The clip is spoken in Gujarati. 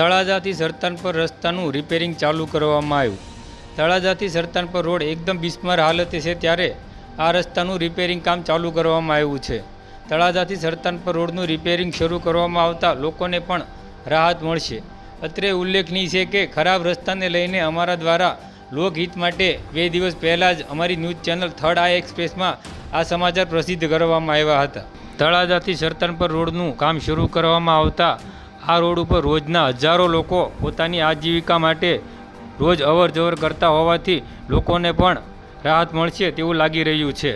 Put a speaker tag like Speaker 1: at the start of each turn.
Speaker 1: તળાજાથી સરતાનપર રસ્તાનું રિપેરિંગ ચાલુ કરવામાં આવ્યું। તળાજાથી સરતાનપર રોડ એકદમ બિસ્માર હાલતે છે, ત્યારે આ રસ્તાનું રિપેરિંગ કામ ચાલુ કરવામાં આવ્યું છે। તળાજાથી સરતાનપર રોડનું રિપેરિંગ શરૂ કરવામાં આવતા લોકોને પણ રાહત મળશે। અત્રે ઉલ્લેખનીય છે કે ખરાબ રસ્તાને લઈને અમારા દ્વારા લોકહિત માટે 2 દિવસ પહેલાં જ અમારી ન્યૂઝ ચેનલ થર્ડ આઈ એક્સપ્રેસમાં આ સમાચાર પ્રસિદ્ધ કરવામાં આવ્યા હતા। તળાજાથી સરતાનપર રોડનું કામ શરૂ કરવામાં આવતા આ રોડ ઉપર રોજના હજારો લોકો પોતાની આજીવિકા માટે રોજ અવર જવર કરતા હોવાથી લોકોને પણ રાહત મળશે તેવું લાગી રહ્યું છે।